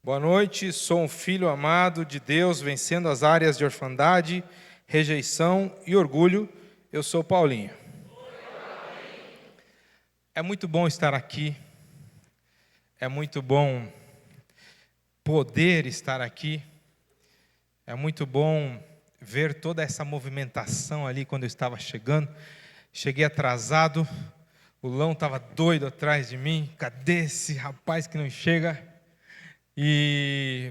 Boa noite, sou um filho amado de Deus, vencendo as áreas de orfandade, rejeição e orgulho. Eu sou Paulinho. É muito bom estar aqui, é muito bom poder estar aqui, é muito bom ver toda essa movimentação ali quando eu estava chegando. Cheguei atrasado, o Lão estava doido atrás de mim, cadê esse rapaz que não chega?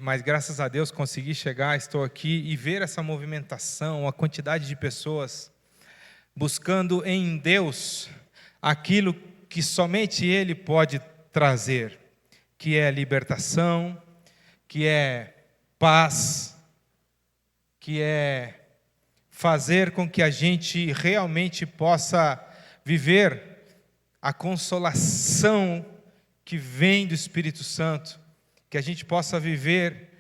Mas graças a Deus consegui chegar, estou aqui e ver essa movimentação, a quantidade de pessoas buscando em Deus aquilo que somente Ele pode trazer, que é libertação, que é paz, que é fazer com que a gente realmente possa viver a consolação que vem do Espírito Santo, que a gente possa viver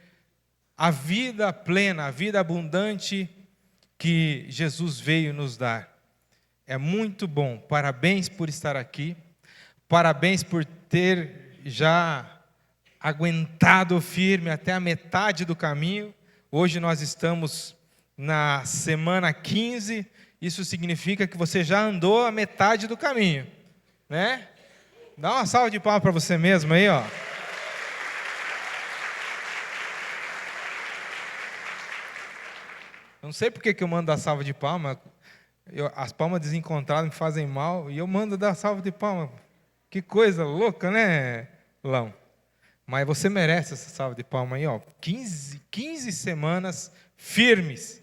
a vida plena, a vida abundante que Jesus veio nos dar. É muito bom, parabéns por estar aqui, parabéns por ter já aguentado firme até a metade do caminho. Hoje nós estamos na semana 15, isso significa que você já andou a metade do caminho, né? Dá uma salva de palmas para você mesmo aí, ó. Eu não sei porque que eu mando dar salva de palmas. As palmas desencontradas me fazem mal e eu mando dar salva de palmas. Que coisa louca, né, Lão? Mas você merece essa salva de palmas aí, ó. 15 semanas firmes.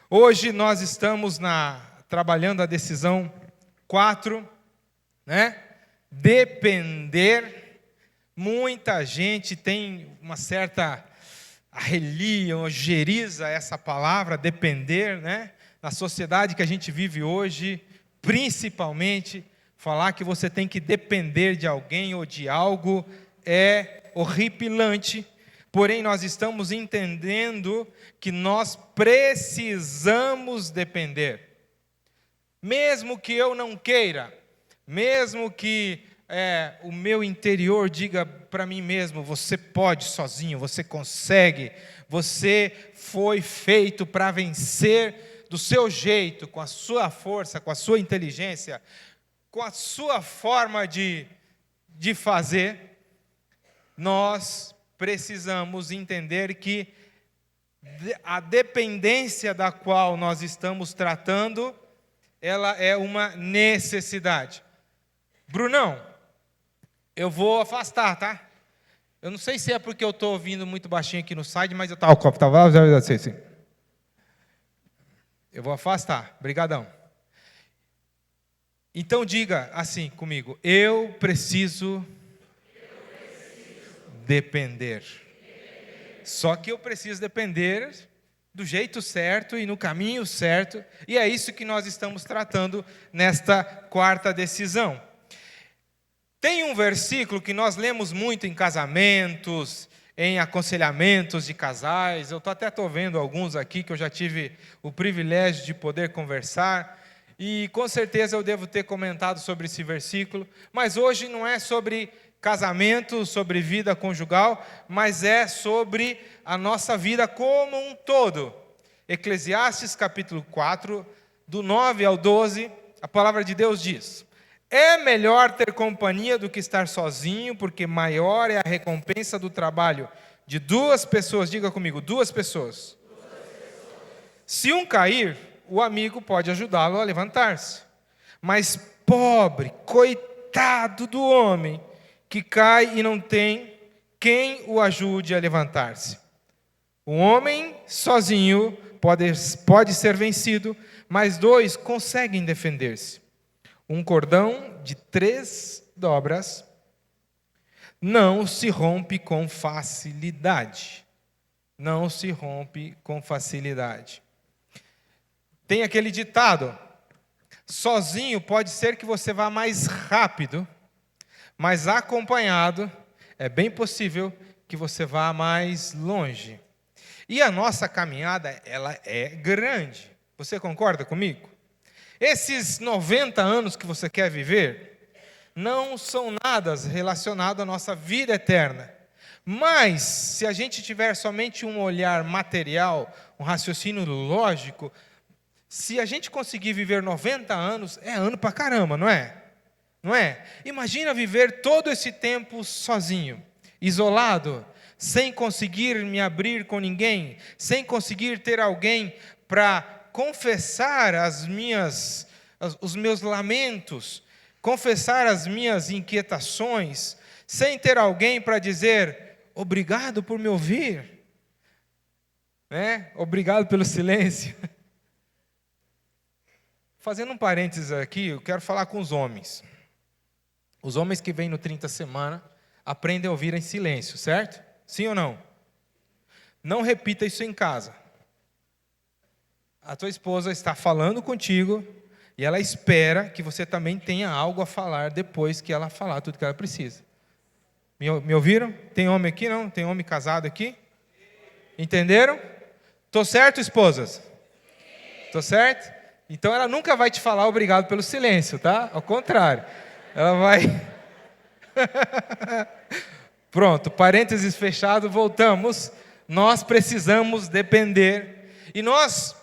Hoje nós estamos trabalhando a decisão 4, né? Depender. Muita gente tem uma certa arrelia, ojeriza essa palavra, depender, né? Na sociedade que a gente vive hoje, principalmente, falar que você tem que depender de alguém ou de algo é horripilante. Porém, nós estamos entendendo que nós precisamos depender. Mesmo que eu não queira, mesmo que o meu interior diga para mim mesmo, você pode sozinho, você consegue, você foi feito para vencer do seu jeito, com a sua força, com a sua inteligência, com a sua forma de fazer. Nós precisamos entender que a dependência da qual nós estamos tratando, ela é uma necessidade. Brunão, eu vou afastar, tá? Eu não sei se é porque eu estou ouvindo muito baixinho aqui no site, mas eu estava... Sim. Eu vou afastar, brigadão. Então diga assim comigo, eu preciso depender. Só que eu preciso depender do jeito certo e no caminho certo, e é isso que nós estamos tratando nesta quarta decisão. Tem um versículo que nós lemos muito em casamentos, em aconselhamentos de casais. Eu estou vendo alguns aqui que eu já tive o privilégio de poder conversar. E com certeza eu devo ter comentado sobre esse versículo. Mas hoje não é sobre casamento, sobre vida conjugal, mas é sobre a nossa vida como um todo. Eclesiastes capítulo 4, do 9 ao 12, a palavra de Deus diz: é melhor ter companhia do que estar sozinho, porque maior é a recompensa do trabalho de duas pessoas. Diga comigo, duas pessoas. Se um cair, o amigo pode ajudá-lo a levantar-se. Mas pobre, coitado do homem que cai e não tem quem o ajude a levantar-se. Um homem sozinho pode ser vencido, mas dois conseguem defender-se. Um cordão de 3 dobras não se rompe com facilidade. Não se rompe com facilidade. Tem aquele ditado: sozinho pode ser que você vá mais rápido, mas acompanhado é bem possível que você vá mais longe. E a nossa caminhada, ela é grande. Você concorda comigo? Esses 90 anos que você quer viver, não são nada relacionado à nossa vida eterna. Mas, se a gente tiver somente um olhar material, um raciocínio lógico, se a gente conseguir viver 90 anos, é ano pra caramba, não é? Não é? Imagina viver todo esse tempo sozinho, isolado, sem conseguir me abrir com ninguém, sem conseguir ter alguém para confessar os meus lamentos, confessar as minhas inquietações, sem ter alguém para dizer, obrigado por me ouvir, né? Obrigado pelo silêncio. Fazendo um parênteses aqui, eu quero falar com os homens. Os homens que vêm no 30 Semana aprendem a ouvir em silêncio, certo? Sim ou não? Não repita isso em casa. A tua esposa está falando contigo e ela espera que você também tenha algo a falar depois que ela falar tudo que ela precisa. Me ouviram? Tem homem aqui, não? Tem homem casado aqui? Entenderam? Tô certo, esposas? Tô certo? Então ela nunca vai te falar obrigado pelo silêncio, tá? Ao contrário. Ela vai... Pronto, parênteses fechado, voltamos. Nós precisamos depender. E nós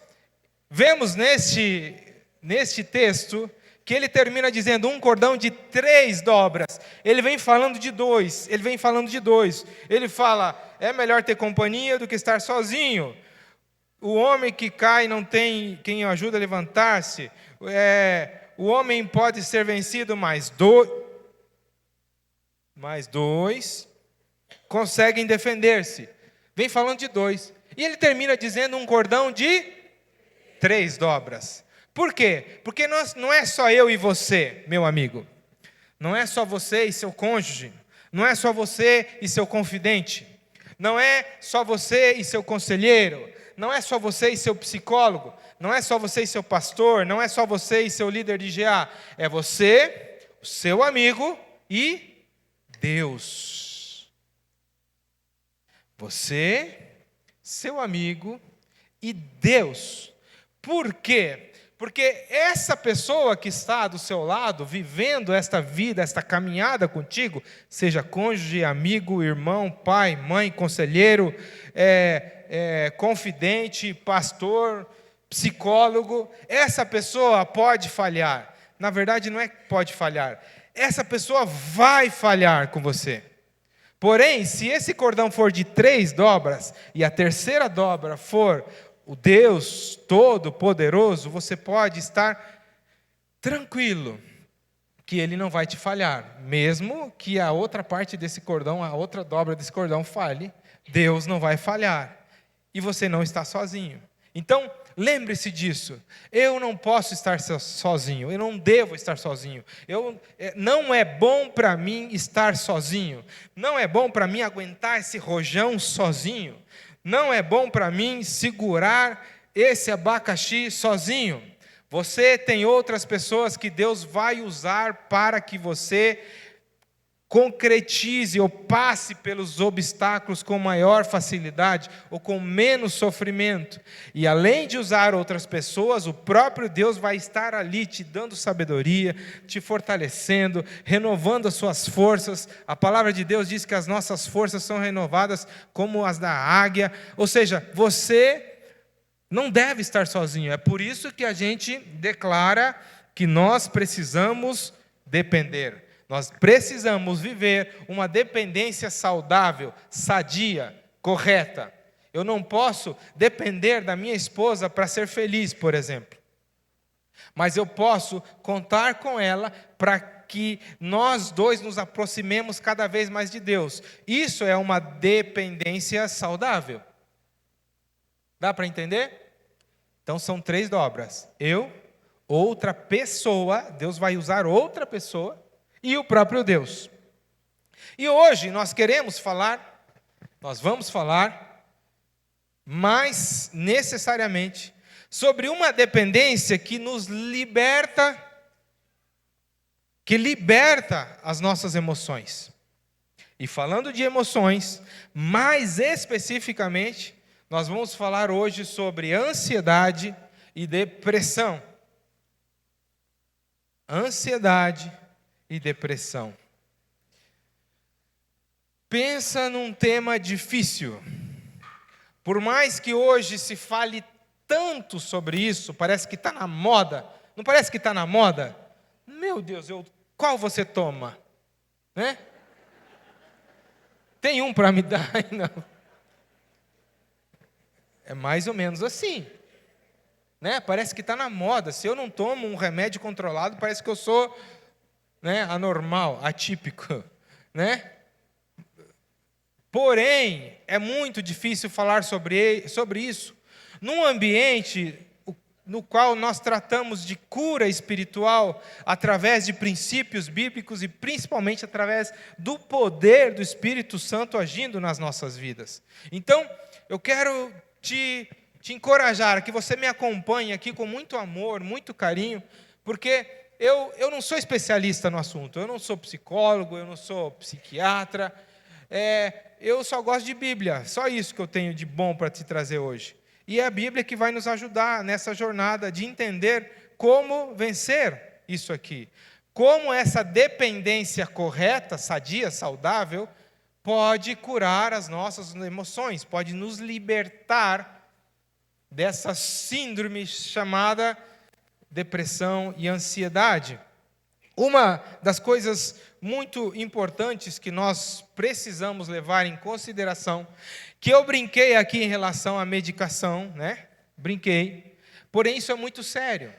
vemos neste texto que ele termina dizendo um cordão de 3 dobras. Ele vem falando de 2. Ele fala, é melhor ter companhia do que estar sozinho. O homem que cai não tem quem o ajude a levantar-se. O homem pode ser vencido, mais dois conseguem defender-se. Vem falando de 2. E ele termina dizendo um cordão de 3 dobras. Por quê? Porque não é só eu e você, meu amigo. Não é só você e seu cônjuge. Não é só você e seu confidente. Não é só você e seu conselheiro. Não é só você e seu psicólogo. Não é só você e seu pastor. Não é só você e seu líder de GA. É você, o seu amigo e Deus. Você, seu amigo e Deus. Por quê? Porque essa pessoa que está do seu lado, vivendo esta vida, esta caminhada contigo, seja cônjuge, amigo, irmão, pai, mãe, conselheiro, confidente, pastor, psicólogo, essa pessoa pode falhar. Na verdade, não é que pode falhar. Essa pessoa vai falhar com você. Porém, se esse cordão for de 3 dobras, e a terceira dobra for o Deus Todo-Poderoso, você pode estar tranquilo que Ele não vai te falhar. Mesmo que a outra parte desse cordão, a outra dobra desse cordão falhe, Deus não vai falhar. E você não está sozinho. Então, lembre-se disso. Eu não posso estar sozinho. Eu não devo estar sozinho. Não é bom para mim estar sozinho. Não é bom para mim aguentar esse rojão sozinho. Não é bom para mim segurar esse abacaxi sozinho. Você tem outras pessoas que Deus vai usar para que você concretize ou passe pelos obstáculos com maior facilidade ou com menos sofrimento. E além de usar outras pessoas, o próprio Deus vai estar ali te dando sabedoria, te fortalecendo, renovando as suas forças. A palavra de Deus diz que as nossas forças são renovadas como as da águia. Ou seja, você não deve estar sozinho. É por isso que a gente declara que nós precisamos depender. Nós precisamos viver uma dependência saudável, sadia, correta. Eu não posso depender da minha esposa para ser feliz, por exemplo. Mas eu posso contar com ela para que nós dois nos aproximemos cada vez mais de Deus. Isso é uma dependência saudável. Dá para entender? Então são 3 dobras. Eu, outra pessoa, Deus vai usar outra pessoa, e o próprio Deus. E hoje nós vamos falar mais necessariamente sobre uma dependência que nos liberta, que liberta as nossas emoções. E falando de emoções, mais especificamente, nós vamos falar hoje sobre ansiedade e depressão. Ansiedade e depressão. Pensa num tema difícil. Por mais que hoje se fale tanto sobre isso, parece que está na moda. Não parece que está na moda? Meu Deus, qual você toma? Né? Tem um para me dar? Não. É mais ou menos assim. Né? Parece que está na moda. Se eu não tomo um remédio controlado, parece que eu sou, né, anormal, atípico. Né? Porém, é muito difícil falar sobre isso num ambiente no qual nós tratamos de cura espiritual através de princípios bíblicos e principalmente através do poder do Espírito Santo agindo nas nossas vidas. Então, eu quero te encorajar a que você me acompanhe aqui com muito amor, muito carinho, porque eu não sou especialista no assunto, eu não sou psicólogo, eu não sou psiquiatra, eu só gosto de Bíblia, só isso que eu tenho de bom para te trazer hoje. E é a Bíblia que vai nos ajudar nessa jornada de entender como vencer isso aqui. Como essa dependência correta, sadia, saudável, pode curar as nossas emoções, pode nos libertar dessa síndrome chamada depressão e ansiedade. Uma das coisas muito importantes que nós precisamos levar em consideração, que eu brinquei aqui em relação à medicação, né? Brinquei, porém isso é muito sério.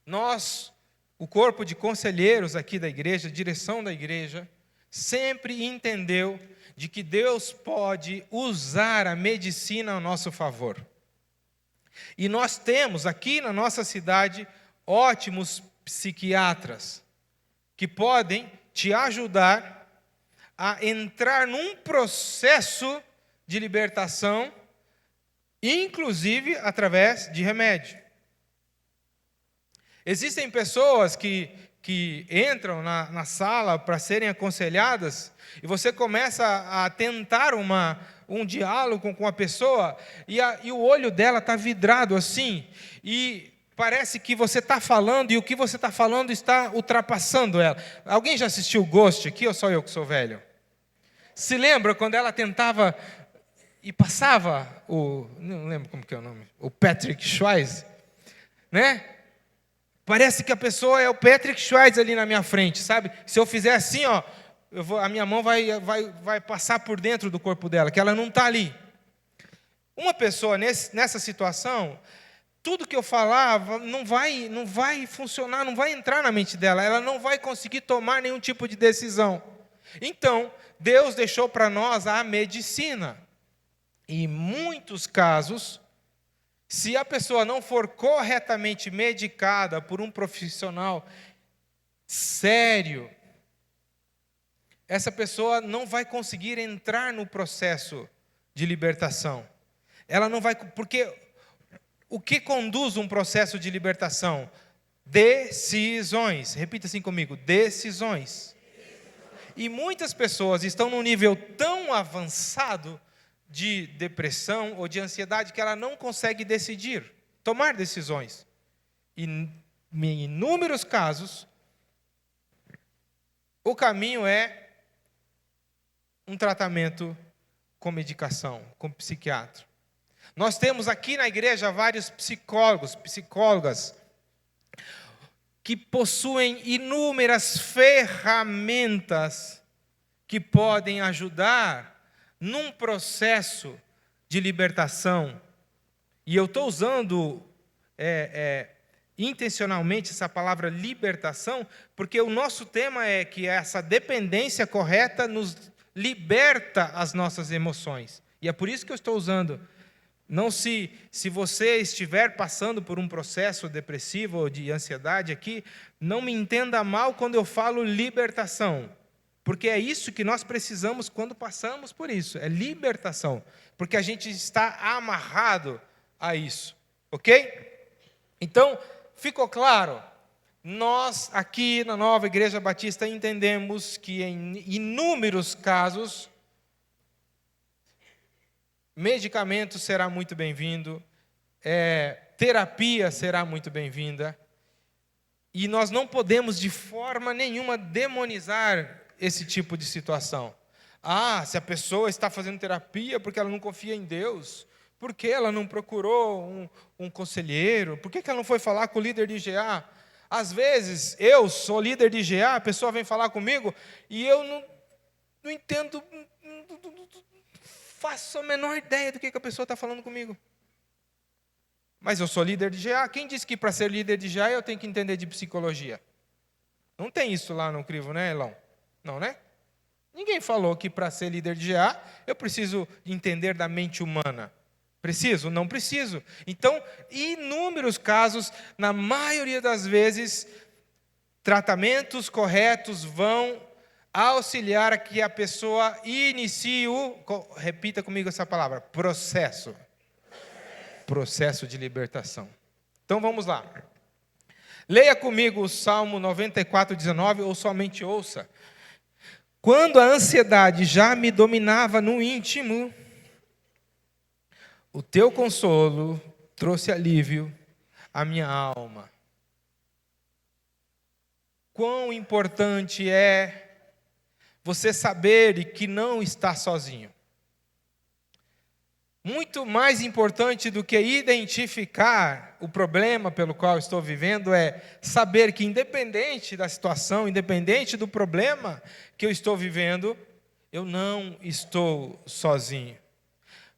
Nós, o corpo de conselheiros aqui da igreja, a direção da igreja, sempre entendeu de que Deus pode usar a medicina ao nosso favor. E nós temos aqui na nossa cidade ótimos psiquiatras que podem te ajudar a entrar num processo de libertação, inclusive através de remédio. Existem pessoas que entram na sala para serem aconselhadas e você começa a tentar um diálogo com a pessoa e o olho dela está vidrado assim e parece que você está falando e o que você está falando está ultrapassando ela. Alguém já assistiu Ghost aqui ou só eu que sou velho? Se lembra quando ela tentava e passava não lembro como que é o nome, o Patrick Swayze, né? Parece que a pessoa é o Patrick Swayze ali na minha frente, sabe? Se eu fizer assim, ó, a minha mão vai passar por dentro do corpo dela, que ela não está ali. Uma pessoa nessa situação, tudo que eu falava não vai funcionar, não vai entrar na mente dela, ela não vai conseguir tomar nenhum tipo de decisão. Então, Deus deixou para nós a medicina. Em muitos casos, se a pessoa não for corretamente medicada por um profissional sério, essa pessoa não vai conseguir entrar no processo de libertação. Ela não vai, porque o que conduz um processo de libertação? Decisões. Repita assim comigo: decisões. E muitas pessoas estão num nível tão avançado de depressão ou de ansiedade que ela não consegue decidir, tomar decisões. E em inúmeros casos, o caminho é um tratamento com medicação, com psiquiatra. Nós temos aqui na igreja vários psicólogos, psicólogas, que possuem inúmeras ferramentas que podem ajudar num processo de libertação. E eu estou usando intencionalmente essa palavra libertação, porque o nosso tema é que essa dependência correta nos liberta as nossas emoções. E é por isso que eu estou usando. Não se você estiver passando por um processo depressivo ou de ansiedade aqui, não me entenda mal quando eu falo libertação, porque é isso que nós precisamos quando passamos por isso, é libertação, porque a gente está amarrado a isso, ok? Então, ficou claro? Nós aqui na Nova Igreja Batista entendemos que em inúmeros casos, medicamento será muito bem-vindo, terapia será muito bem-vinda, E nós não podemos de forma nenhuma demonizar esse tipo de situação. Ah, se a pessoa está fazendo terapia porque ela não confia em Deus, por que ela não procurou um conselheiro? Por que ela não foi falar com o líder de IGA? Às vezes, eu sou líder de IGA, a pessoa vem falar comigo e eu não entendo, não faço a menor ideia do que a pessoa está falando comigo. Mas eu sou líder de IGA. Quem disse que para ser líder de IGA eu tenho que entender de psicologia? Não tem isso lá no crivo, né, Elão? Não, né? Ninguém falou que para ser líder de IGA eu preciso entender da mente humana. Preciso? Não preciso. Então, inúmeros casos, na maioria das vezes, tratamentos corretos vão auxiliar a que a pessoa inicie repita comigo essa palavra, processo. Processo de libertação. Então vamos lá. Leia comigo o Salmo 94:19, ou somente ouça. Quando a ansiedade já me dominava no íntimo, o teu consolo trouxe alívio à minha alma. Quão importante é você saber que não está sozinho. Muito mais importante do que identificar o problema pelo qual estou vivendo é saber que, independente da situação, independente do problema que eu estou vivendo, eu não estou sozinho.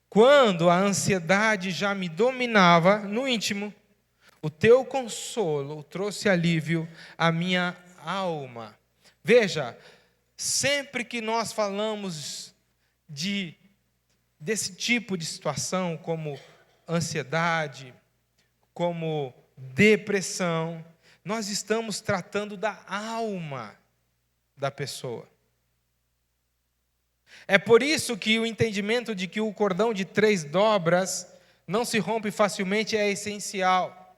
Quando a ansiedade já me dominava no íntimo, o teu consolo trouxe alívio à minha alma. Veja, sempre que nós falamos desse tipo de situação, como ansiedade, como depressão, nós estamos tratando da alma da pessoa. É por isso que o entendimento de que o cordão de 3 dobras não se rompe facilmente é essencial.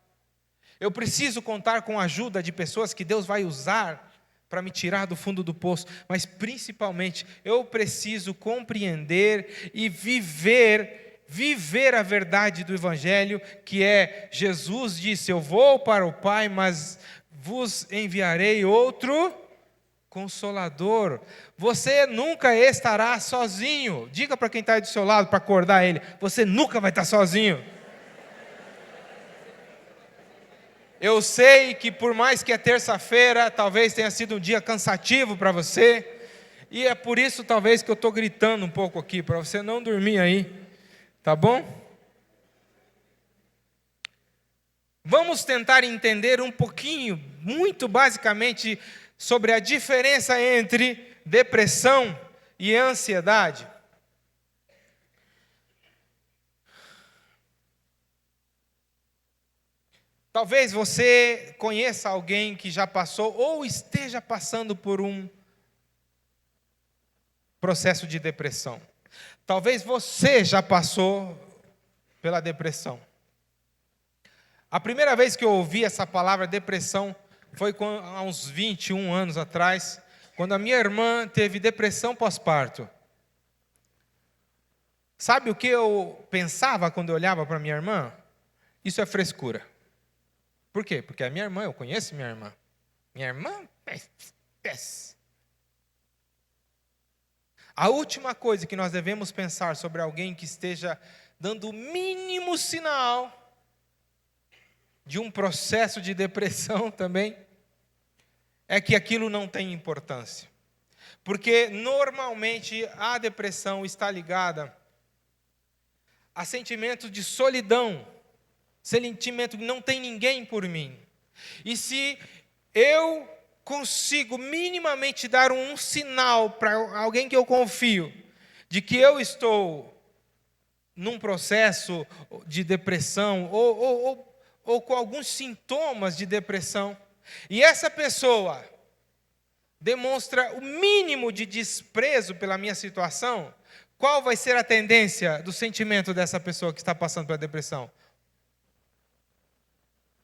Eu preciso contar com a ajuda de pessoas que Deus vai usar para me tirar do fundo do poço, mas principalmente eu preciso compreender e viver a verdade do Evangelho, que é, Jesus disse, eu vou para o Pai, mas vos enviarei outro Consolador. Você nunca estará sozinho. Diga para quem está aí do seu lado, para acordar ele, você nunca vai estar sozinho. Eu sei que por mais que é terça-feira, talvez tenha sido um dia cansativo para você, e é por isso talvez que eu estou gritando um pouco aqui, para você não dormir aí, tá bom? Vamos tentar entender um pouquinho, muito basicamente, sobre a diferença entre depressão e ansiedade. Talvez você conheça alguém que já passou ou esteja passando por um processo de depressão. Talvez você já passou pela depressão. A primeira vez que eu ouvi essa palavra depressão foi há uns 21 anos atrás, quando a minha irmã teve depressão pós-parto. Sabe o que eu pensava quando eu olhava para minha irmã? Isso é frescura. Por quê? Porque a minha irmã, eu conheço minha irmã. Minha irmã, A última coisa que nós devemos pensar sobre alguém que esteja dando o mínimo sinal de um processo de depressão também, é que aquilo não tem importância. Porque normalmente a depressão está ligada a sentimento de solidão, sentimento que não tem ninguém por mim. E se eu consigo minimamente dar um sinal para alguém que eu confio, de que eu estou num processo de depressão, ou com alguns sintomas de depressão, e essa pessoa demonstra o mínimo de desprezo pela minha situação, qual vai ser a tendência do sentimento dessa pessoa que está passando pela depressão?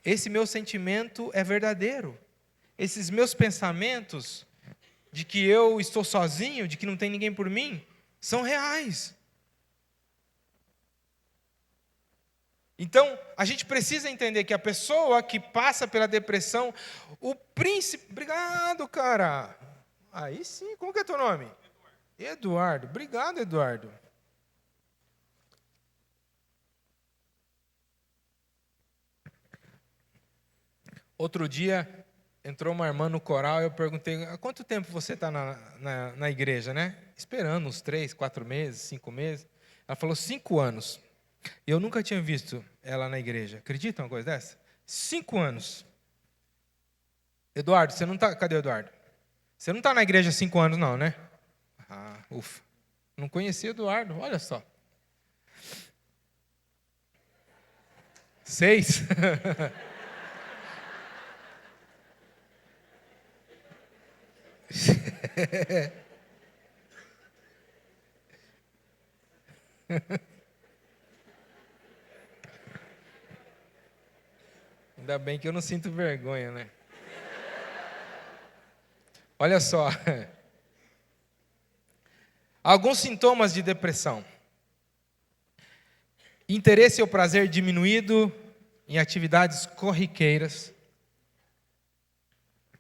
Esse meu sentimento é verdadeiro. Esses meus pensamentos de que eu estou sozinho, de que não tem ninguém por mim, são reais. Então, a gente precisa entender que a pessoa que passa pela depressão, o príncipe... Obrigado, cara. Aí sim, como que é teu nome? Eduardo. Obrigado, Eduardo. Outro dia, entrou uma irmã no coral e eu perguntei, há quanto tempo você está na igreja, né? Esperando uns 3, 4 meses, 5 meses. Ela falou 5 anos. Eu nunca tinha visto ela na igreja. Acredita uma coisa dessa? 5 anos. Eduardo, você não está... Cadê o Eduardo? Você não está na igreja há 5 anos, não, né? Ah, ufa. Não conhecia o Eduardo, olha só. 6? Ainda bem que eu não sinto vergonha, né? Olha só. Alguns sintomas de depressão. Interesse ou prazer diminuído em atividades corriqueiras.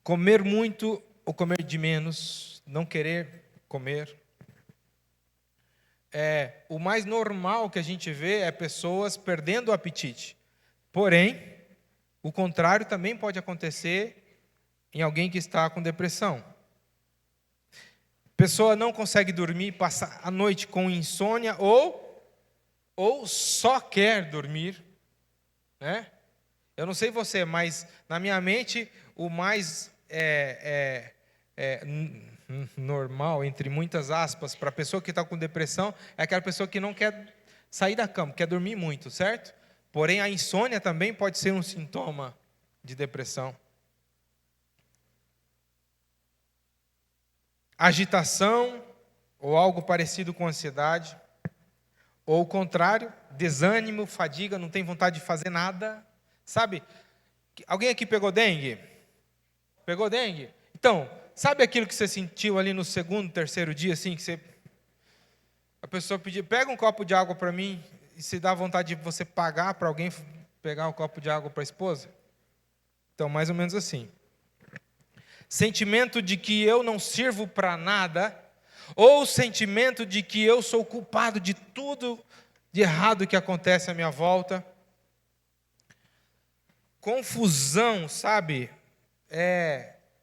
Comer muito ou comer de menos. Não querer comer. O mais normal que a gente vê é pessoas perdendo o apetite. Porém, o contrário também pode acontecer em alguém que está com depressão. Pessoa não consegue dormir, passa a noite com insônia ou só quer dormir, né? Eu não sei você, mas na minha mente o mais normal, entre muitas aspas, para a pessoa que está com depressão é aquela pessoa que não quer sair da cama, quer dormir muito, certo? Porém, a insônia também pode ser um sintoma de depressão. Agitação ou algo parecido com ansiedade. Ou o contrário, desânimo, fadiga, não tem vontade de fazer nada. Sabe? Alguém aqui pegou dengue? Pegou dengue? Então, sabe aquilo que você sentiu ali no segundo, terceiro dia, assim, que a pessoa pediu, pega um copo de água para mim, e se dá vontade de você pagar para alguém pegar um copo de água para a esposa? Então, mais ou menos assim. Sentimento de que eu não sirvo para nada, ou o sentimento de que eu sou culpado de tudo de errado que acontece à minha volta. Confusão, sabe?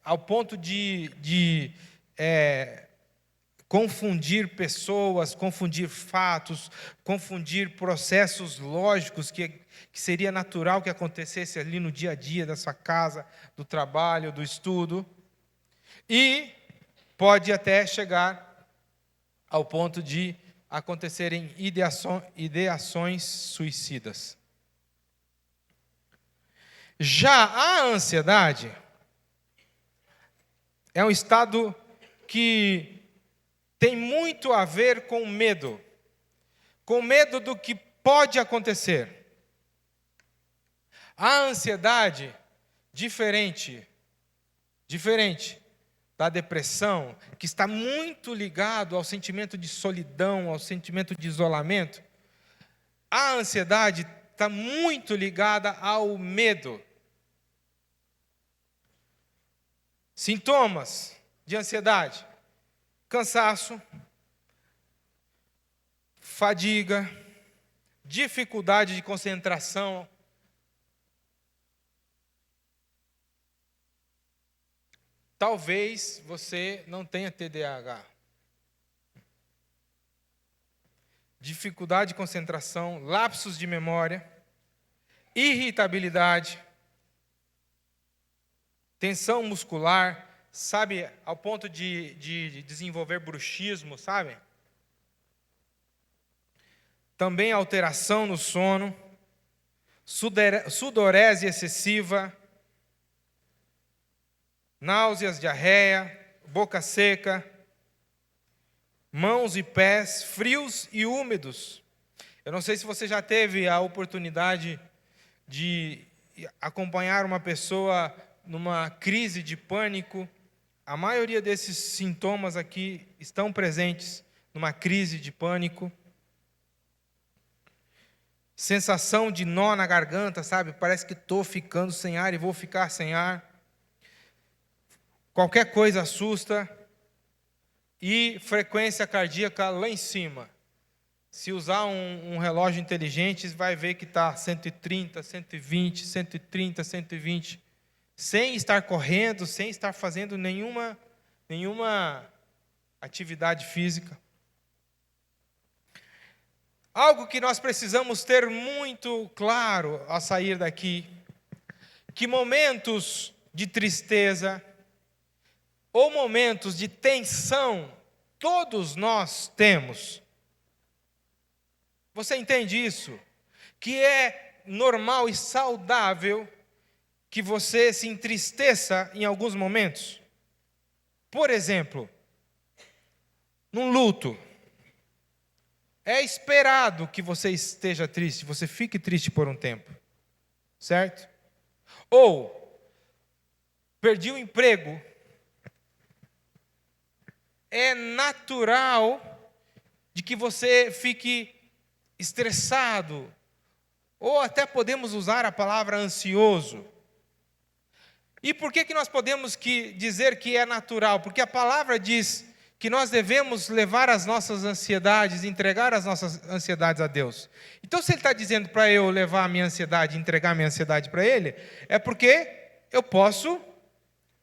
Ao ponto de confundir pessoas, confundir fatos, confundir processos lógicos que seria natural que acontecesse ali no dia a dia da sua casa, do trabalho, do estudo. E pode até chegar ao ponto de acontecerem ideações suicidas. Já a ansiedade é um estado que tem muito a ver com medo do que pode acontecer. A ansiedade, diferente da depressão, que está muito ligado ao sentimento de solidão, ao sentimento de isolamento, a ansiedade está muito ligada ao medo. Sintomas de ansiedade: cansaço, fadiga, dificuldade de concentração, talvez você não tenha TDAH. Dificuldade de concentração, lapsos de memória, irritabilidade, tensão muscular, sabe, ao ponto de desenvolver bruxismo, sabe? Também alteração no sono, sudorese excessiva, náuseas, diarreia, boca seca, mãos e pés frios e úmidos. Eu não sei se você já teve a oportunidade de acompanhar uma pessoa numa crise de pânico. A maioria desses sintomas aqui estão presentes numa crise de pânico. sensação de nó na garganta, sabe? Parece que estou ficando sem ar e vou ficar sem ar. Qualquer coisa assusta. E frequência cardíaca lá em cima. Se usar um relógio inteligente, vai ver que está 130, 120, 130, 120. Sem estar correndo, sem estar fazendo nenhuma atividade física. Algo que nós precisamos ter muito claro ao sair daqui, que momentos de tristeza ou momentos de tensão, todos nós temos. Você entende isso? Que é normal e saudável que você se entristeça em alguns momentos. Por exemplo, num luto. É esperado que você esteja triste, você fique triste por um tempo. Certo? Ou, perdi o emprego. É natural de que você fique estressado. Ou até podemos usar a palavra ansioso. E por que nós podemos dizer que é natural? Porque a palavra diz que nós devemos levar as nossas ansiedades, entregar as nossas ansiedades a Deus. Então, se Ele está dizendo para eu levar a minha ansiedade, entregar a minha ansiedade para Ele, é porque eu posso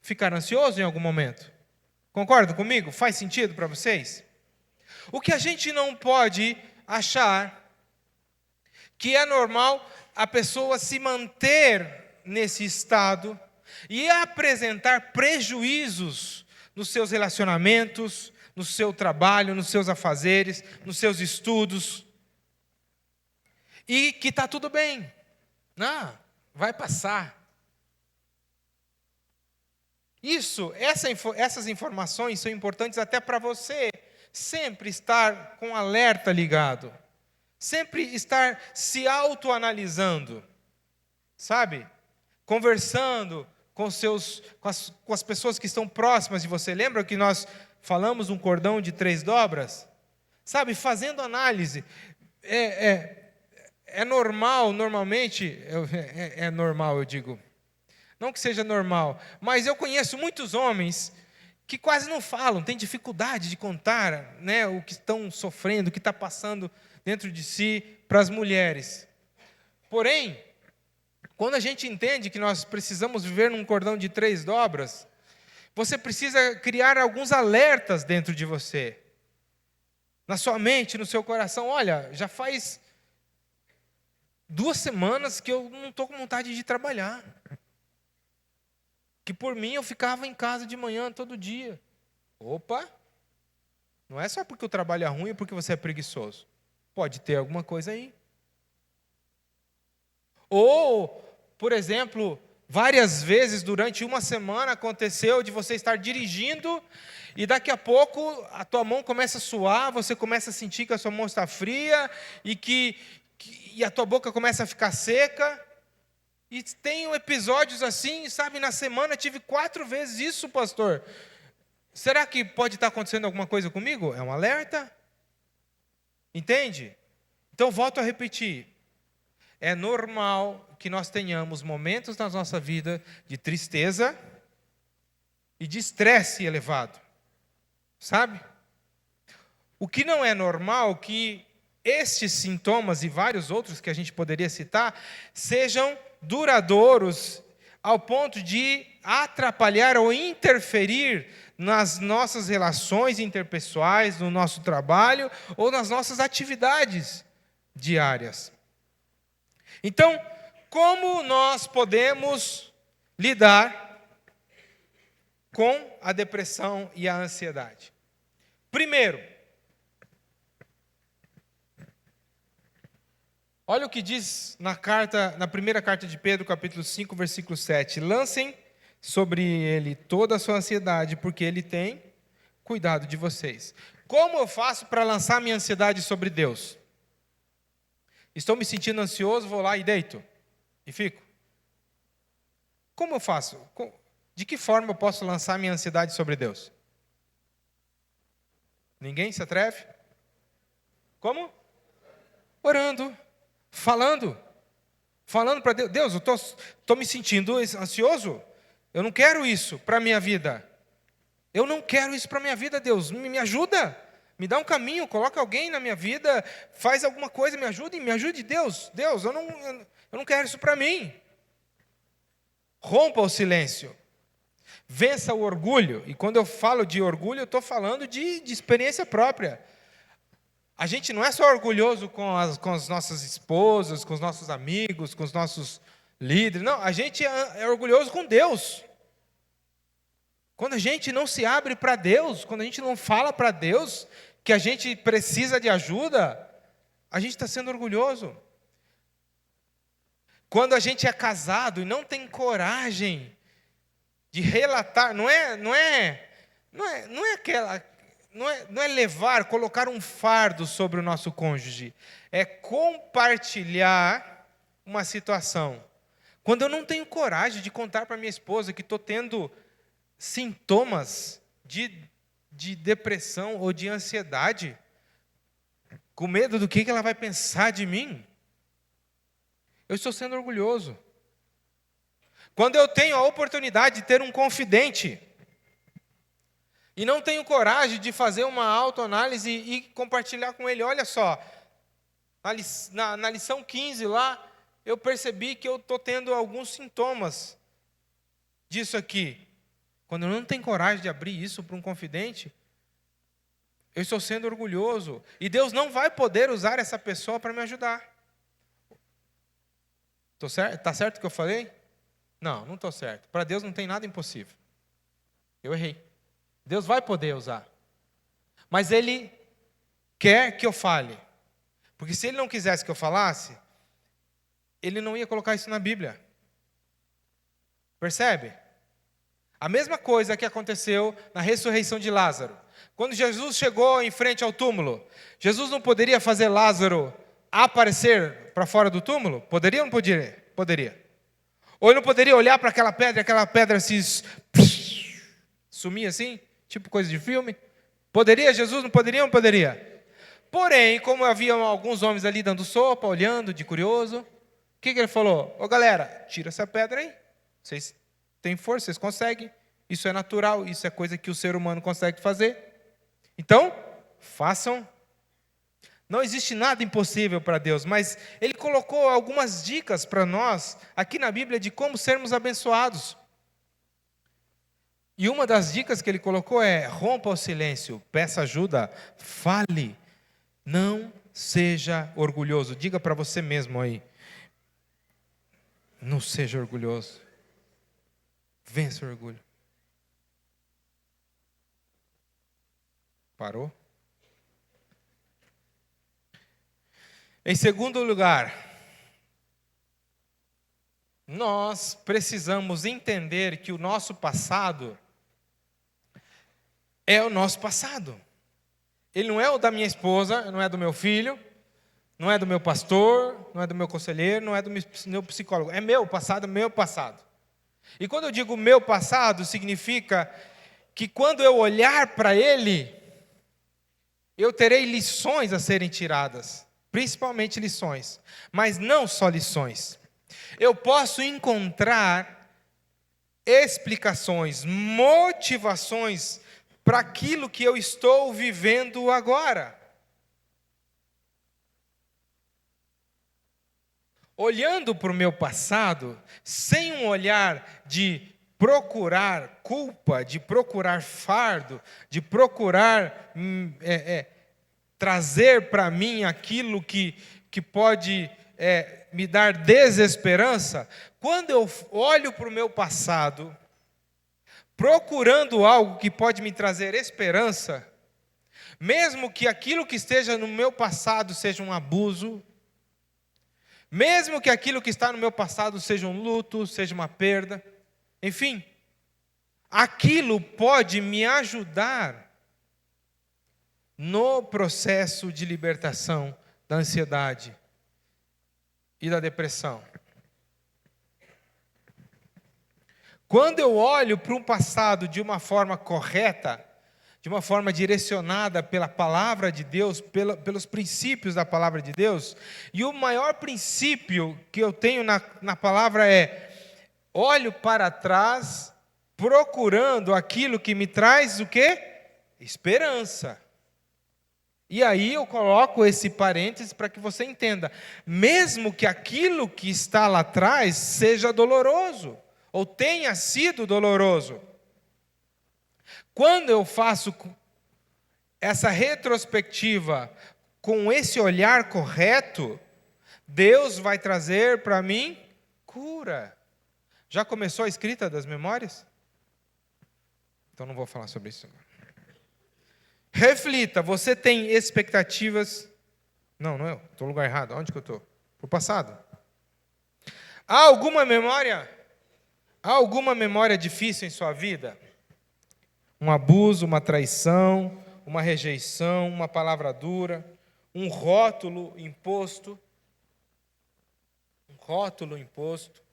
ficar ansioso em algum momento. Concordam comigo? Faz sentido para vocês? O que a gente não pode achar que é normal a pessoa se manter nesse estado e apresentar prejuízos nos seus relacionamentos, no seu trabalho, nos seus afazeres, nos seus estudos, e que está tudo bem, não, vai passar. Essas informações são importantes até para você sempre estar com alerta ligado, sempre estar se autoanalisando, sabe? Conversando com as pessoas que estão próximas de você. Lembra que nós falamos um cordão de 3 dobras? Sabe, fazendo análise. É normal, normalmente, é normal, eu digo. Não que seja normal, mas eu conheço muitos homens que quase não falam, têm dificuldade de contar, né, o que estão sofrendo, o que está passando dentro de si para as mulheres. Porém, quando a gente entende que nós precisamos viver num cordão de 3 dobras, você precisa criar alguns alertas dentro de você. Na sua mente, no seu coração. Olha, já faz 2 semanas que eu não estou com vontade de trabalhar. Que por mim eu ficava em casa de manhã todo dia. Opa! Não é só porque o trabalho é ruim ou porque você é preguiçoso. Pode ter alguma coisa aí. Ou, por exemplo, várias vezes durante uma semana aconteceu de você estar dirigindo e daqui a pouco a tua mão começa a suar, você começa a sentir que a sua mão está fria e a tua boca começa a ficar seca. E tem episódios assim, sabe, na semana tive 4 vezes isso, pastor. Será que pode estar acontecendo alguma coisa comigo? É um alerta. Entende? Então, volto a repetir. É normal que nós tenhamos momentos na nossa vida de tristeza e de estresse elevado. Sabe? O que não é normal que estes sintomas e vários outros que a gente poderia citar sejam duradouros ao ponto de atrapalhar ou interferir nas nossas relações interpessoais, no nosso trabalho ou nas nossas atividades diárias. Então, como nós podemos lidar com a depressão e a ansiedade? Primeiro, olha o que diz na primeira carta de Pedro, capítulo 5, versículo 7. Lancem sobre ele toda a sua ansiedade, porque ele tem cuidado de vocês. Como eu faço para lançar minha ansiedade sobre Deus? Estou me sentindo ansioso, vou lá e deito. E fico. Como eu faço? De que forma eu posso lançar minha ansiedade sobre Deus? Ninguém se atreve? Como? Orando. falando para Deus: Deus, eu estou me sentindo ansioso, eu não quero isso para a minha vida. Eu não quero isso para a minha vida, Deus, me ajuda, me dá um caminho, coloca alguém na minha vida, faz alguma coisa, me ajude, Deus, eu não quero isso para mim. Rompa o silêncio, vença o orgulho. E quando eu falo de orgulho, eu estou falando de experiência própria. A gente não é só orgulhoso com as nossas esposas, com os nossos amigos, com os nossos líderes, não, a gente é orgulhoso com Deus. Quando a gente não se abre para Deus, quando a gente não fala para Deus que a gente precisa de ajuda, a gente está sendo orgulhoso. Quando a gente é casado e não tem coragem de relatar, não é levar, colocar um fardo sobre o nosso cônjuge, é compartilhar uma situação. Quando eu não tenho coragem de contar para minha esposa que estou tendo sintomas de depressão ou de ansiedade, com medo do que ela vai pensar de mim, eu estou sendo orgulhoso. Quando eu tenho a oportunidade de ter um confidente e não tenho coragem de fazer uma autoanálise e compartilhar com ele: olha só, na lição 15 lá, eu percebi que eu estou tendo alguns sintomas disso aqui. Quando eu não tenho coragem de abrir isso para um confidente, eu estou sendo orgulhoso. E Deus não vai poder usar essa pessoa para me ajudar. Está certo o que eu falei? Não estou certo. Para Deus não tem nada impossível. Eu errei. Deus vai poder usar. Mas Ele quer que eu fale. Porque se Ele não quisesse que eu falasse, Ele não ia colocar isso na Bíblia. Percebe? A mesma coisa que aconteceu na ressurreição de Lázaro. Quando Jesus chegou em frente ao túmulo, Jesus não poderia fazer Lázaro aparecer para fora do túmulo? Poderia ou não poderia? Poderia. Ou ele não poderia olhar para aquela pedra se sumir assim, tipo coisa de filme? Poderia? Jesus não poderia ou não poderia? Porém, como havia alguns homens ali dando sopa, olhando de curioso, o que ele falou? Ô galera, tira essa pedra aí. Vocês têm força, vocês conseguem. Isso é natural, isso é coisa que o ser humano consegue fazer. Então, façam. Não existe nada impossível para Deus, mas Ele colocou algumas dicas para nós, aqui na Bíblia, de como sermos abençoados. E uma das dicas que Ele colocou é: rompa o silêncio, peça ajuda, fale, não seja orgulhoso. Diga para você mesmo aí: não seja orgulhoso, vença o orgulho. Parou? Em segundo lugar, nós precisamos entender que o nosso passado é o nosso passado. Ele não é o da minha esposa, não é do meu filho, não é do meu pastor, não é do meu conselheiro, não é do meu psicólogo. É meu passado, meu passado. E quando eu digo meu passado, significa que quando eu olhar para ele, eu terei lições a serem tiradas. Principalmente lições, mas não só lições. Eu posso encontrar explicações, motivações para aquilo que eu estou vivendo agora. Olhando para o meu passado, sem um olhar de procurar culpa, de procurar fardo, de procurar trazer para mim aquilo que pode me dar desesperança. Quando eu olho para o meu passado, procurando algo que pode me trazer esperança, mesmo que aquilo que esteja no meu passado seja um abuso, mesmo que aquilo que está no meu passado seja um luto, seja uma perda, enfim, aquilo pode me ajudar no processo de libertação da ansiedade e da depressão. Quando eu olho para um passado de uma forma correta, de uma forma direcionada pela palavra de Deus, pelos princípios da palavra de Deus. E o maior princípio que eu tenho na palavra é: olho para trás, procurando aquilo que me traz o quê? Esperança. E aí eu coloco esse parênteses para que você entenda. Mesmo que aquilo que está lá atrás seja doloroso, ou tenha sido doloroso, quando eu faço essa retrospectiva com esse olhar correto, Deus vai trazer para mim cura. Já começou a escrita das memórias? Então não vou falar sobre isso agora. Reflita, você tem expectativas? Não é eu, estou no lugar errado. Onde que eu estou? Para o passado. Há alguma memória? Há alguma memória difícil em sua vida? Um abuso, uma traição, uma rejeição, uma palavra dura, um rótulo imposto. Um rótulo imposto.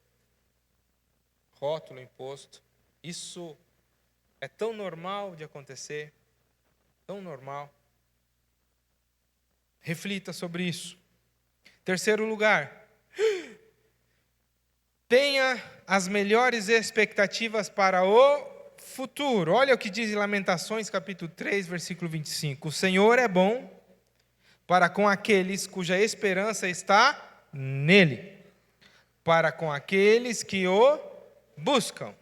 Rótulo imposto. Isso é tão normal de acontecer. Tão normal. Reflita sobre isso. Terceiro lugar. Tenha as melhores expectativas para o futuro. Olha o que diz em Lamentações, capítulo 3, versículo 25. O Senhor é bom para com aqueles cuja esperança está nele, para com aqueles que o buscam.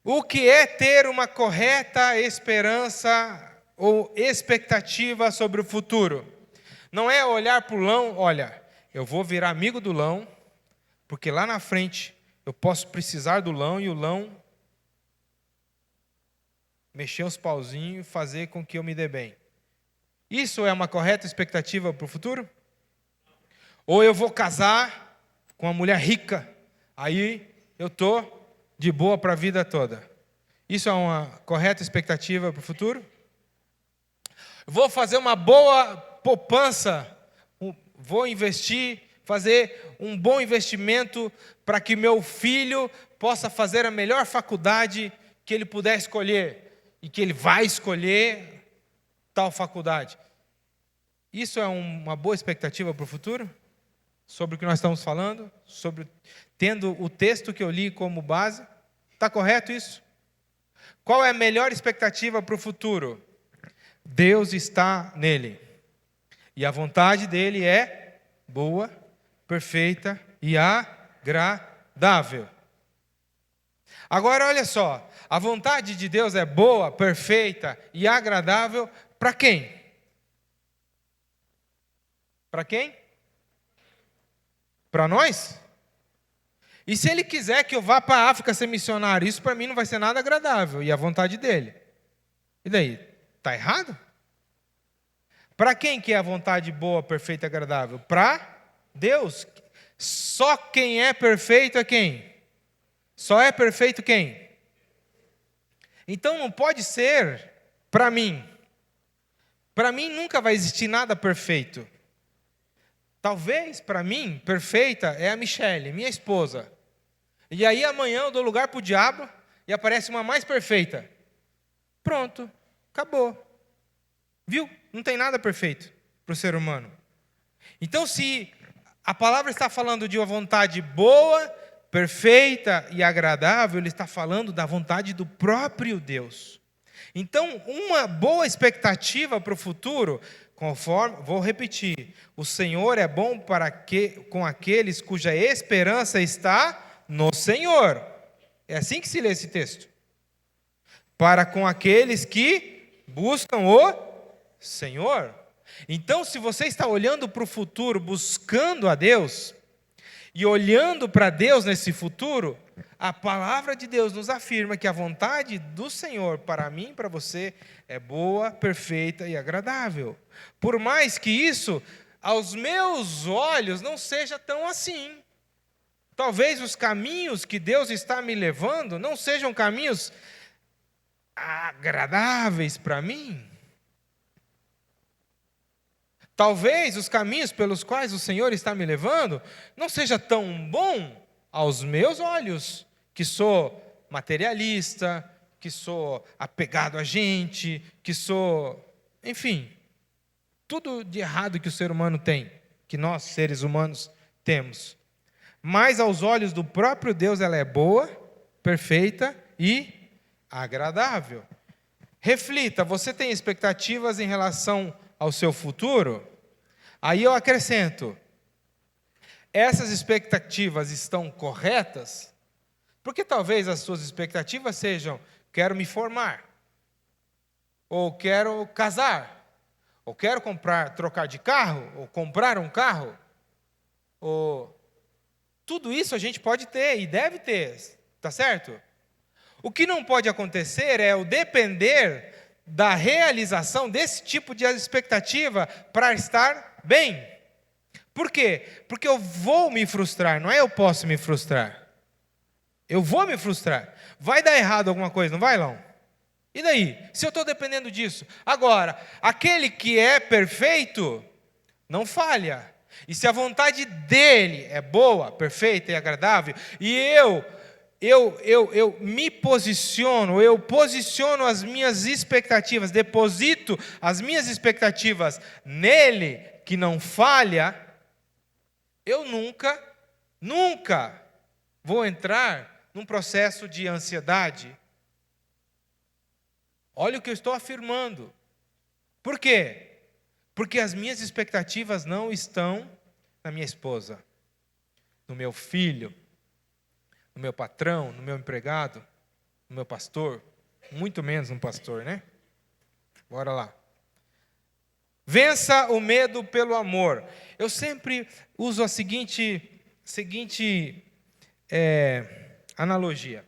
O que é ter uma correta esperança ou expectativa sobre o futuro? Não é olhar para o lão, olha, eu vou virar amigo do lão, porque lá na frente eu posso precisar do lão e o lão mexer os pauzinhos e fazer com que eu me dê bem. Isso é uma correta expectativa para o futuro? Ou eu vou casar com uma mulher rica, aí eu estou de boa para a vida toda. Isso é uma correta expectativa para o futuro? Vou fazer uma boa poupança, vou investir, fazer um bom investimento para que meu filho possa fazer a melhor faculdade que ele puder escolher, e que ele vai escolher tal faculdade. Isso é uma boa expectativa para o futuro? Sobre o que nós estamos falando? Tendo o texto que eu li como base? Está correto isso? Qual é a melhor expectativa para o futuro? Deus está nele. E a vontade dele é boa, perfeita e agradável. Agora olha só, a vontade de Deus é boa, perfeita e agradável para quem? Para quem? Para nós? E se ele quiser que eu vá para a África ser missionário, isso para mim não vai ser nada agradável, e a vontade dele. E daí? Está errado? Para quem que é a vontade boa, perfeita e agradável? Para Deus. Só quem é perfeito é quem? Só é perfeito quem? Então não pode ser para mim. Para mim nunca vai existir nada perfeito. Talvez para mim, perfeita é a Michele, minha esposa. E aí amanhã eu dou lugar para o diabo e aparece uma mais perfeita. Pronto, acabou. Viu? Não tem nada perfeito para o ser humano. Então, se a palavra está falando de uma vontade boa, perfeita e agradável, ele está falando da vontade do próprio Deus. Então, uma boa expectativa para o futuro, conforme, vou repetir, o Senhor é bom com aqueles cuja esperança está no Senhor. É assim que se lê esse texto. Para com aqueles que buscam o Senhor. Então, se você está olhando para o futuro, buscando a Deus, e olhando para Deus nesse futuro, a palavra de Deus nos afirma que a vontade do Senhor para mim e para você é boa, perfeita e agradável. Por mais que isso, aos meus olhos, não seja tão assim. Talvez os caminhos que Deus está me levando não sejam caminhos agradáveis para mim. Talvez os caminhos pelos quais o Senhor está me levando não seja tão bom aos meus olhos, que sou materialista, que sou apegado a gente, que sou, enfim, tudo de errado que o ser humano tem, que nós, seres humanos, temos. Mas aos olhos do próprio Deus ela é boa, perfeita e agradável. Reflita, você tem expectativas em relação ao seu futuro? Aí eu acrescento, essas expectativas estão corretas? Porque talvez as suas expectativas sejam, quero me formar, ou quero casar, ou quero trocar de carro, ou comprar um carro, ou... Tudo isso a gente pode ter e deve ter, tá certo? O que não pode acontecer é o depender da realização desse tipo de expectativa para estar bem. Por quê? Porque eu vou me frustrar, não é eu posso me frustrar. Eu vou me frustrar. Vai dar errado alguma coisa, não vai, Lão? E daí? Se eu estou dependendo disso? Agora, aquele que é perfeito, não falha. E se a vontade dele é boa, perfeita e agradável, e eu me posiciono, eu posiciono as minhas expectativas, deposito as minhas expectativas nele, que não falha, eu nunca vou entrar num processo de ansiedade. Olha o que eu estou afirmando. Por quê? Porque as minhas expectativas não estão na minha esposa, no meu filho, no meu patrão, no meu empregado, no meu pastor, muito menos no pastor, né? Bora lá. Vença o medo pelo amor. Eu sempre uso a seguinte analogia.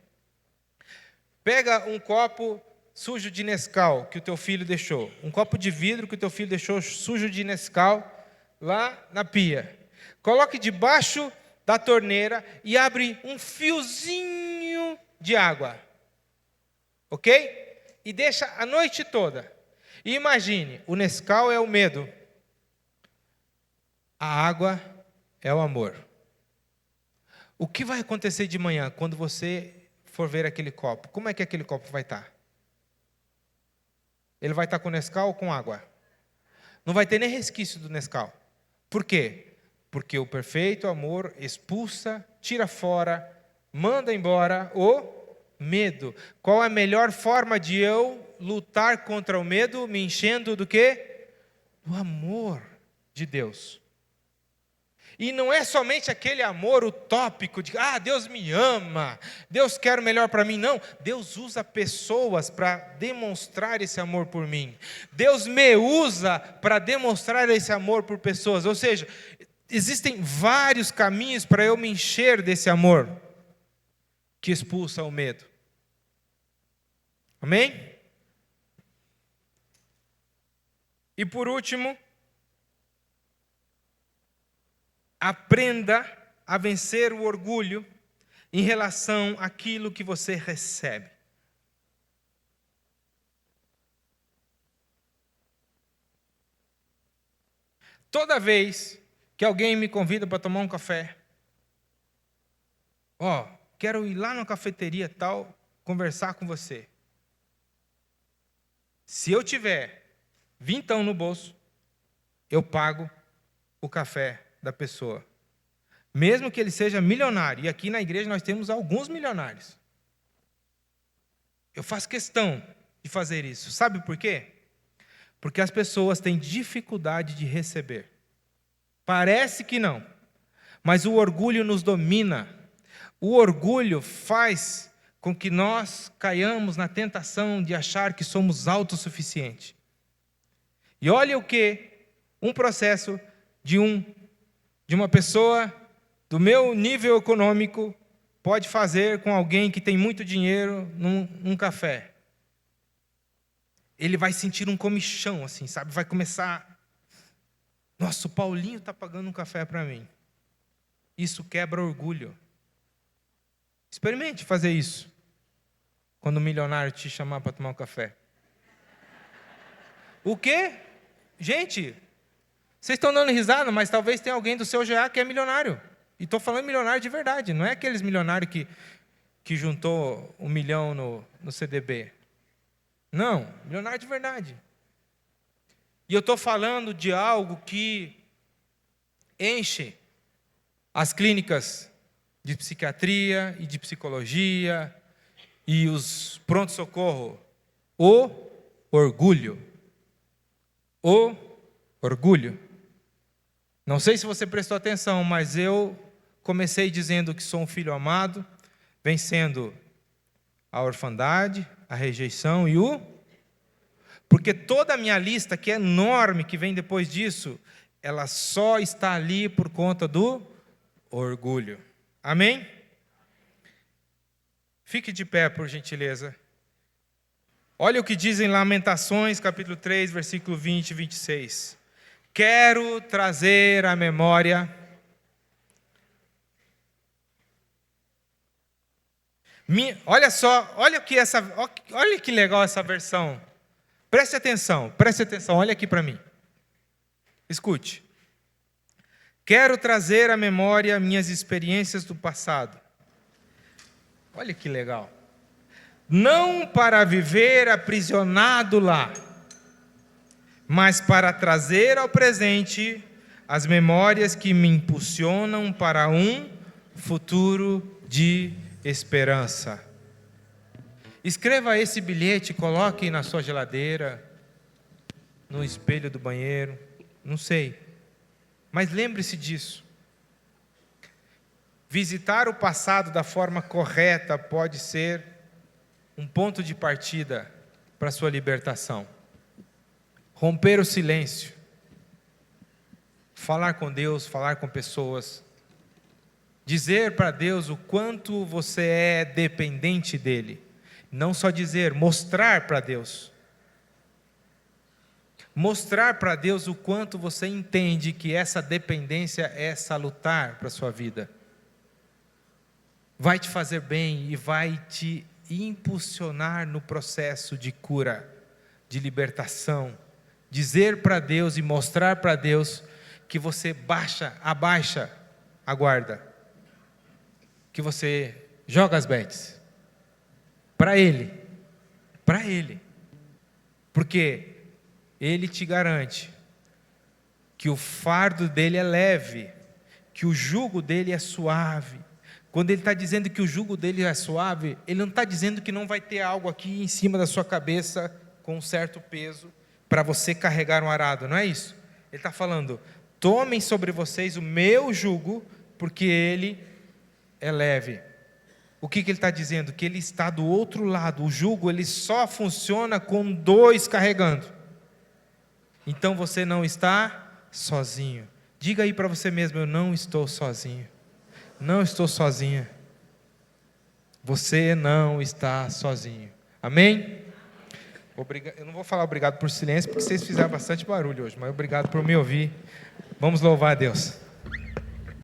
Pega um copo sujo de Nescau que o teu filho deixou, um copo de vidro que o teu filho deixou sujo de Nescau lá na pia. Coloque debaixo da torneira e abre um fiozinho de água. Ok? E deixa a noite toda. E imagine, o Nescau é o medo. A água é o amor. O que vai acontecer de manhã quando você for ver aquele copo? Como é que aquele copo vai estar? Ele vai estar com Nescau ou com água? Não vai ter nem resquício do Nescau. Por quê? Porque o perfeito amor expulsa, tira fora, manda embora o medo. Qual a melhor forma de eu lutar contra o medo? Me enchendo do quê? Do amor de Deus. E não é somente aquele amor utópico de, Deus me ama, Deus quer o melhor para mim. Não, Deus usa pessoas para demonstrar esse amor por mim. Deus me usa para demonstrar esse amor por pessoas. Ou seja, existem vários caminhos para eu me encher desse amor que expulsa o medo. Amém? E por último, aprenda a vencer o orgulho em relação àquilo que você recebe. Toda vez que alguém me convida para tomar um café, quero ir lá na cafeteria tal, conversar com você. Se eu tiver vintão no bolso, eu pago o café da pessoa, mesmo que ele seja milionário, e aqui na igreja nós temos alguns milionários. Eu faço questão de fazer isso. Sabe por quê? Porque as pessoas têm dificuldade de receber. Parece que não, mas o orgulho nos domina. O orgulho faz com que nós caiamos na tentação de achar que somos autossuficientes. E olha o que um processo de uma pessoa do meu nível econômico pode fazer com alguém que tem muito dinheiro num café. Ele vai sentir um comichão, assim, sabe? Vai começar, nossa, o Paulinho está pagando um café para mim. Isso quebra orgulho. Experimente fazer isso quando o milionário te chamar para tomar um café. O quê? Gente, vocês estão dando risada, mas talvez tenha alguém do seu GA que é milionário. E estou falando milionário de verdade, não é aqueles milionários que que juntou 1 milhão no CDB. Não, milionário de verdade. E eu estou falando de algo que enche as clínicas de psiquiatria e de psicologia e os pronto-socorro. O orgulho. O orgulho. Não sei se você prestou atenção, mas eu comecei dizendo que sou um filho amado, vencendo a orfandade, a rejeição e porque toda a minha lista, que é enorme, que vem depois disso, ela só está ali por conta do orgulho. Amém? Fique de pé, por gentileza. Olha o que diz em Lamentações, capítulo 3, versículo 20 e 26. Quero trazer à memória olha só, olha que legal essa versão. Preste atenção, olha aqui para mim. Escute. Quero trazer à memória minhas experiências do passado. Olha que legal. Não para viver aprisionado lá, mas para trazer ao presente as memórias que me impulsionam para um futuro de esperança. Escreva esse bilhete, coloque na sua geladeira, no espelho do banheiro, não sei. Mas lembre-se disso. Visitar o passado da forma correta pode ser um ponto de partida para a sua libertação. Romper o silêncio. Falar com Deus, falar com pessoas. Dizer para Deus o quanto você é dependente dEle. Não só dizer, mostrar para Deus. Mostrar para Deus o quanto você entende que essa dependência é salutar para a sua vida. Vai te fazer bem e vai te impulsionar no processo de cura, de libertação. Dizer para Deus e mostrar para Deus que você abaixa a guarda. Que você joga as bets. Para Ele. Porque Ele te garante que o fardo dele é leve, que o jugo dele é suave. Quando Ele está dizendo que o jugo dele é suave, Ele não está dizendo que não vai ter algo aqui em cima da sua cabeça com um certo peso para você carregar um arado, não é isso? Ele está falando, tomem sobre vocês o meu jugo, porque ele é leve. O que ele está dizendo? Que ele está do outro lado. O jugo ele só funciona com 2 carregando. Então você não está sozinho. Diga aí para você mesmo, eu não estou sozinho. Não estou sozinha. Você não está sozinho. Amém? Eu não vou falar obrigado por silêncio, porque vocês fizeram bastante barulho hoje, mas obrigado por me ouvir. Vamos louvar a Deus.